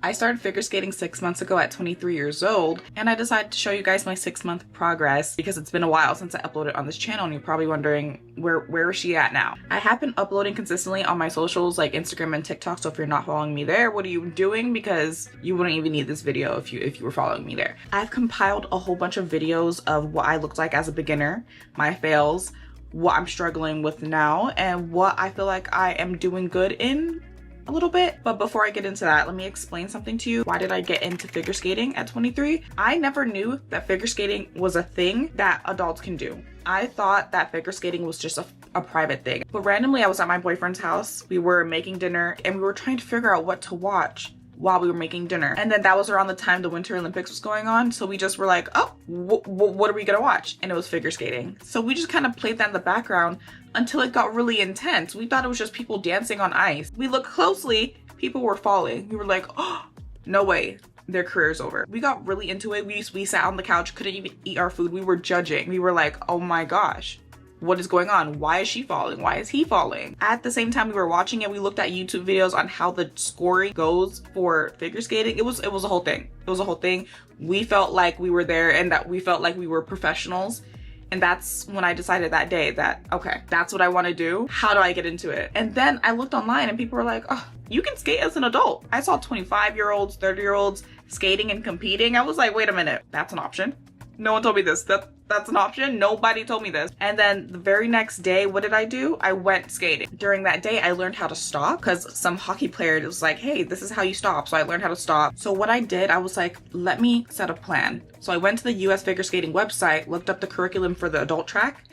I started figure skating 6 months ago at 23 years old, and I decided to show you guys my 6-month progress because it's been a while since I uploaded on this channel, and you're probably wondering where is she at now? I have been uploading consistently on my socials like Instagram and TikTok, so if you're not following me there, what are you doing? Because you wouldn't even need this video if you were following me there. I've compiled a whole bunch of videos of what I looked like as a beginner, my fails, what I'm struggling with now, and what I feel like I am doing good in a little bit. But before I get into that, let me explain something to you. Why did I get into figure skating at 23? I never knew that figure skating was a thing that adults can do. I thought that figure skating was just a private thing. But randomly, I was at my boyfriend's house. We were making dinner and we were trying to figure out what to watch while we were making dinner. And then that was around the time the Winter Olympics was going on. So we just were like, oh, what are we gonna watch? And it was figure skating. So we just kind of played that in the background until it got really intense. We thought it was just people dancing on ice. We looked closely, people were falling. We were like, oh, no way, their career's over. We got really into it. We sat on the couch, couldn't even eat our food. We were judging. We were like, oh my gosh, what is going on? Why is she falling? Why is he falling? At the same time we were watching it, we looked at YouTube videos on how the scoring goes for figure skating. It was a whole thing. It was a whole thing. We felt like we were there and that we felt like we were professionals. And that's when I decided that day that, okay, that's what I want to do. How do I get into it? And then I looked online and people were like, oh, you can skate as an adult. I saw 25-year-olds, 30-year-olds skating and competing. I was like, wait a minute, that's an option. No one told me this. That's an option. Nobody told me this. And then the very next day, what did I do? I went skating. During that day, I learned how to stop because some hockey player was like, hey, this is how you stop. So I learned how to stop. So what I did, I was like, let me set a plan. So I went to the US Figure Skating website, looked up the curriculum for the adult track,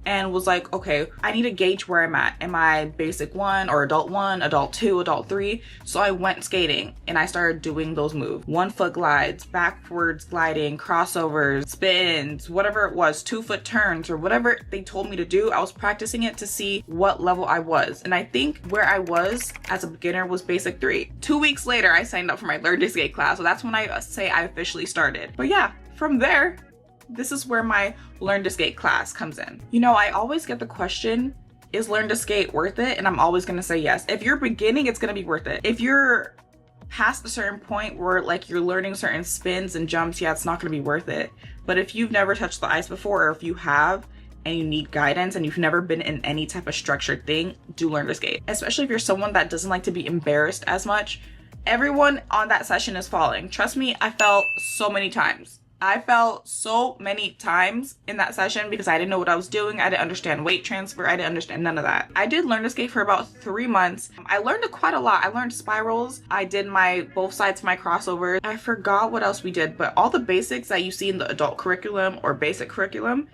and was like, okay, I need to gauge where I'm at. Am I basic 1 or adult 1, adult 2, adult 3? So I went skating and I started doing those moves. 1-foot glides, backwards gliding, crossovers, spins, whatever it was, 2-foot turns or whatever they told me to do. I was practicing it to see what level I was. And I think where I was as a beginner was basic 3. 2 weeks later, I signed up for my Learn to Skate class. So that's when I say I officially started. But yeah, from there, this is where my Learn to Skate class comes in. You know, I always get the question, is Learn to Skate worth it? And I'm always gonna say yes. If you're beginning, it's gonna be worth it. If you're past a certain point where like you're learning certain spins and jumps, yeah, it's not gonna be worth it. But if you've never touched the ice before, or if you have and you need guidance and you've never been in any type of structured thing, do Learn to Skate. Especially if you're someone that doesn't like to be embarrassed as much. Everyone on that session is falling. Trust me, I fell so many times. I fell so many times in that session because I didn't know what I was doing. I didn't understand weight transfer. I didn't understand none of that. I did Learn to Skate for about 3 months. I learned quite a lot. I learned spirals. I did both sides of my crossovers. I forgot what else we did, but all the basics that you see in the adult curriculum or basic curriculum,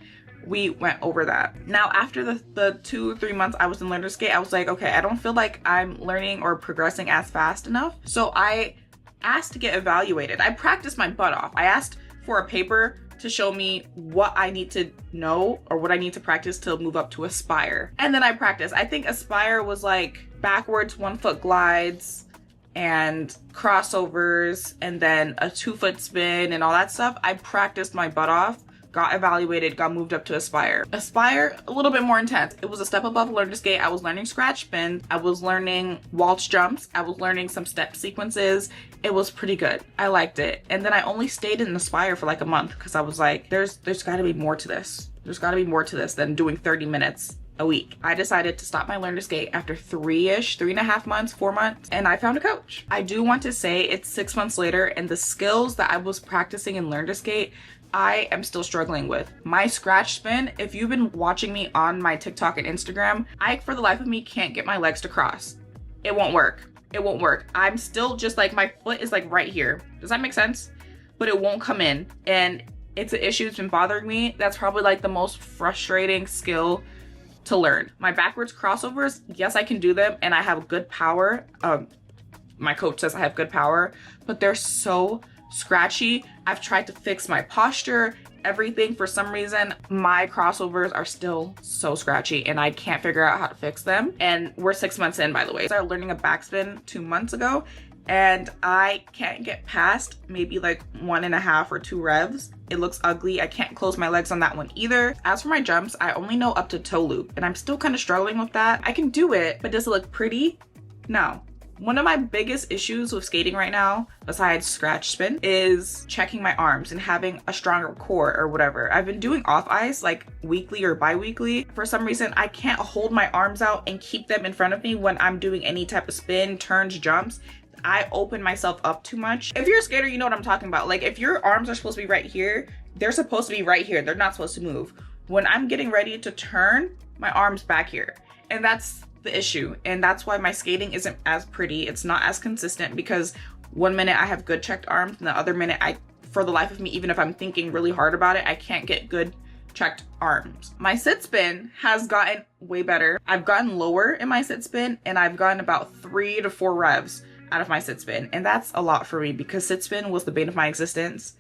we went over that. Now, after the 2 or 3 months I was in Learn to Skate, I was like, okay, I don't feel like I'm learning or progressing as fast enough. So I asked to get evaluated. I practiced my butt off. I asked for a paper to show me what I need to know or what I need to practice to move up to Aspire. And then I practiced. I think Aspire was like backwards 1-foot glides and crossovers and then a 2-foot spin and all that stuff. I practiced my butt off, got evaluated, got moved up to Aspire. Aspire, a little bit more intense. It was a step above Learn to Skate. I was learning scratch spins. I was learning waltz jumps. I was learning some step sequences. It was pretty good. I liked it. And then I only stayed in Aspire for like a month because I was like, there's gotta be more to this. There's gotta be more to this than doing 30 minutes a week. I decided to stop my Learn to Skate after 3.5 months, 4 months, and I found a coach. I do want to say it's 6 months later and the skills that I was practicing in Learn to Skate, I am still struggling with. My scratch spin, if you've been watching me on my TikTok and Instagram, I, for the life of me, can't get my legs to cross. It won't work. It won't work. I'm still just like, my foot is like right here. Does that make sense? But it won't come in. And it's an issue that's been bothering me. That's probably like the most frustrating skill to learn. My backwards crossovers, yes, I can do them and I have good power. My coach says I have good power, but they're so scratchy. I've tried to fix my posture, everything. For some reason, my crossovers are still so scratchy and I can't figure out how to fix them. And we're 6 months in, by the way. I started learning a backspin 2 months ago and I can't get past maybe like 1.5 or 2 revs. It looks ugly. I can't close my legs on that one either. As for my jumps, I only know up to toe loop and I'm still kind of struggling with that. I can do it, but does it look pretty? No. One of my biggest issues with skating right now, besides scratch spin, is checking my arms and having a stronger core or whatever. I've been doing off ice like weekly or bi-weekly. For some reason, I can't hold my arms out and keep them in front of me when I'm doing any type of spin, turns, jumps. I open myself up too much. If you're a skater, you know what I'm talking about. Like if your arms are supposed to be right here, they're supposed to be right here. They're not supposed to move. When I'm getting ready to turn, my arm's back here. And that's the issue, and that's why my skating isn't as pretty. It's not as consistent because one minute I have good checked arms and the other minute for the life of me, even if I'm thinking really hard about it, I can't get good checked arms. My sit spin has gotten way better. I've gotten lower in my sit spin and I've gotten about 3 to 4 revs out of my sit spin, and that's a lot for me because sit spin was the bane of my existence.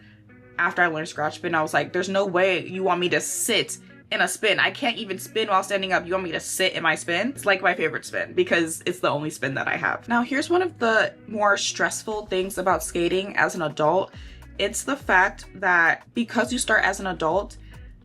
After I learned scratch spin, I was like, there's no way you want me to sit in a spin. I can't even spin while standing up. You want me to sit in my spin? It's like my favorite spin because it's the only spin that I have. Now, here's one of the more stressful things about skating as an adult. It's the fact that because you start as an adult,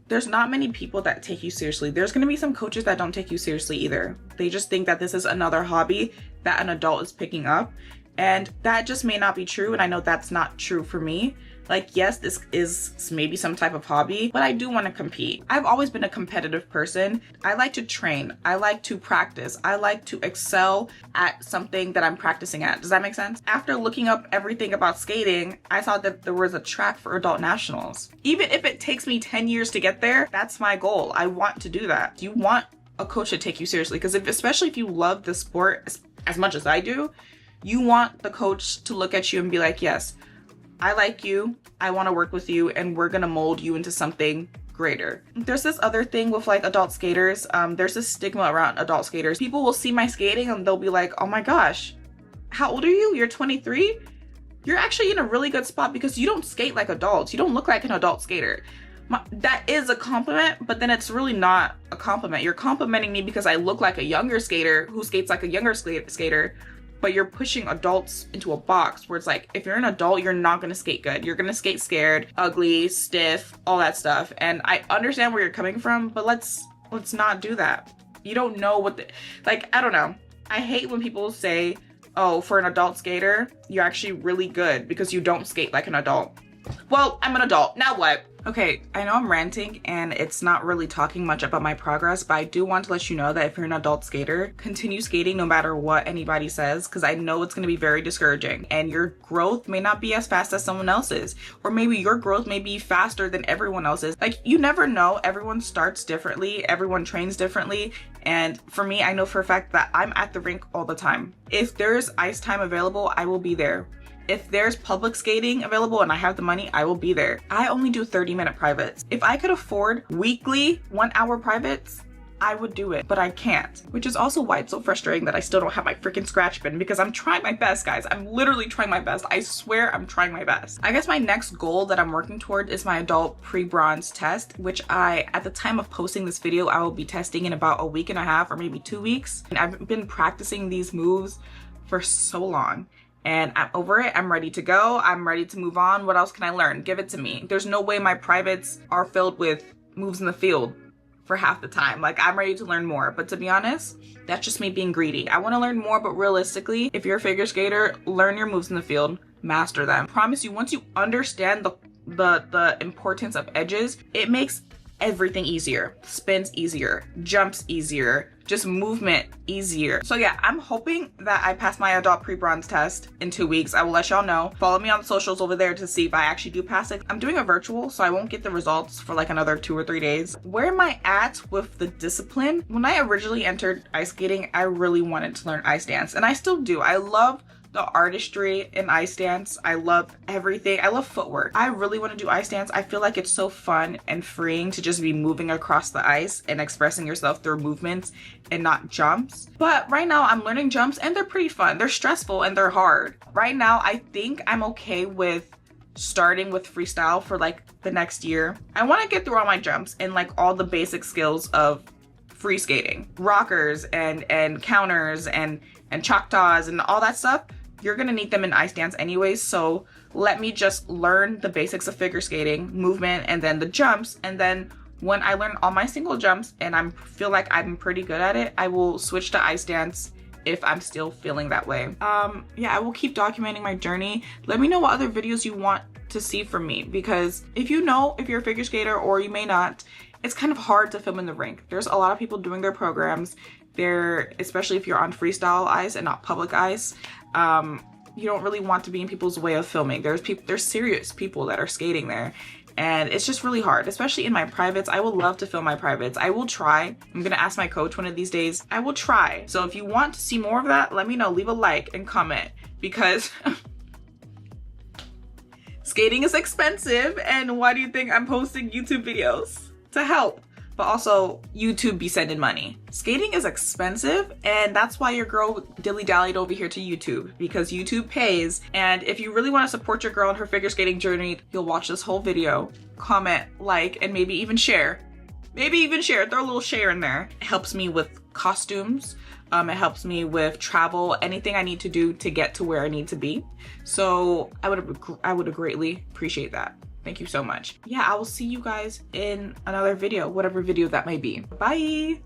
there's not many people that take you seriously. There's gonna be some coaches that don't take you seriously either. They just think that this is another hobby that an adult is picking up. And that just may not be true. And I know that's not true for me. Like, yes, this is maybe some type of hobby, but I do want to compete. I've always been a competitive person. I like to train. I like to practice. I like to excel at something that I'm practicing at. Does that make sense? After looking up everything about skating, I saw that there was a track for adult nationals. Even if it takes me 10 years to get there, that's my goal. I want to do that. You want a coach to take you seriously because especially if you love the sport as much as I do, you want the coach to look at you and be like, yes, I like you, I want to work with you, and we're gonna mold you into something greater. There's this other thing with like adult skaters. There's this stigma around adult skaters. People will see my skating and they'll be like, oh my gosh, how old are you? You're 23? You're actually in a really good spot because you don't skate like adults. You don't look like an adult skater. That is a compliment, but then it's really not a compliment. You're complimenting me because I look like a younger skater who skates like a younger skater, but you're pushing adults into a box where it's like, if you're an adult, you're not gonna skate good. You're gonna skate scared, ugly, stiff, all that stuff. And I understand where you're coming from, but let's not do that. You don't know I don't know. I hate when people say, oh, for an adult skater, you're actually really good because you don't skate like an adult. Well, I'm an adult, now what? Okay, I know I'm ranting and it's not really talking much about my progress, but I do want to let you know that if you're an adult skater, continue skating no matter what anybody says, because I know it's going to be very discouraging and your growth may not be as fast as someone else's, or maybe your growth may be faster than everyone else's. Like, you never know. Everyone starts differently, everyone trains differently, and for me, I know for a fact that I'm at the rink all the time. If there's ice time available, I will be there. If there's public skating available and I have the money, I will be there. I only do 30-minute privates. If I could afford weekly 1-hour privates, I would do it, but I can't, which is also why it's so frustrating that I still don't have my freaking scratch spin, because I'm trying my best, guys. I'm literally trying my best. I swear I'm trying my best. I guess my next goal that I'm working toward is my adult pre-bronze test, which at the time of posting this video, I will be testing in about a week and a half or maybe 2 weeks. And I've been practicing these moves for so long. And I'm over it. I'm ready to go. I'm ready to move on. What else can I learn? Give it to me. There's no way my privates are filled with moves in the field for half the time. Like, I'm ready to learn more. But to be honest, that's just me being greedy. I want to learn more, but realistically, if you're a figure skater, learn your moves in the field, master them. I promise you, once you understand the importance of edges, it makes everything easier. Spins easier, jumps easier, just movement easier. So yeah, I'm hoping that I pass my adult pre-bronze test in 2 weeks. I will let y'all know. Follow me on socials over there to see if I actually do pass it. I'm doing a virtual, so I won't get the results for like another 2 or 3 days. Where am I at with the discipline? When I originally entered ice skating, I really wanted to learn ice dance, and I still do. I love the artistry in ice dance. I love everything. I love footwork. I really want to do ice dance. I feel like it's so fun and freeing to just be moving across the ice and expressing yourself through movements and not jumps. But right now I'm learning jumps and they're pretty fun. They're stressful and they're hard. Right now I think I'm okay with starting with freestyle for like the next year. I want to get through all my jumps and like all the basic skills of free skating. Rockers and counters and choctaws and all that stuff. You're gonna need them in ice dance anyways, so let me just learn the basics of figure skating, movement, and then the jumps, and then when I learn all my single jumps and I feel like I'm pretty good at it, I will switch to ice dance if I'm still feeling that way. Yeah, I will keep documenting my journey. Let me know what other videos you want to see from me, because if you know, if you're a figure skater or you may not, it's kind of hard to film in the rink. There's a lot of people doing their programs there, especially if you're on freestyle ice and not public ice. You don't really want to be in people's way of filming. There's serious people that are skating there, and it's just really hard, especially in my privates. I would love to film my privates. I will try. I'm gonna ask my coach one of these days. I will try. So if you want to see more of that, let me know. Leave a like and comment, because skating is expensive, and why do you think I'm posting YouTube videos? To help. But also, YouTube be sending money. Skating is expensive, and that's why your girl dilly-dallied over here to YouTube, because YouTube pays. And if you really want to support your girl in her figure skating journey, you'll watch this whole video, comment, like, and maybe even share. Maybe even share. Throw a little share in there. It helps me with costumes. It helps me with travel, anything I need to do to get to where I need to be. So I would greatly appreciate that. Thank you so much. Yeah, I will see you guys in another video, whatever video that may be. Bye.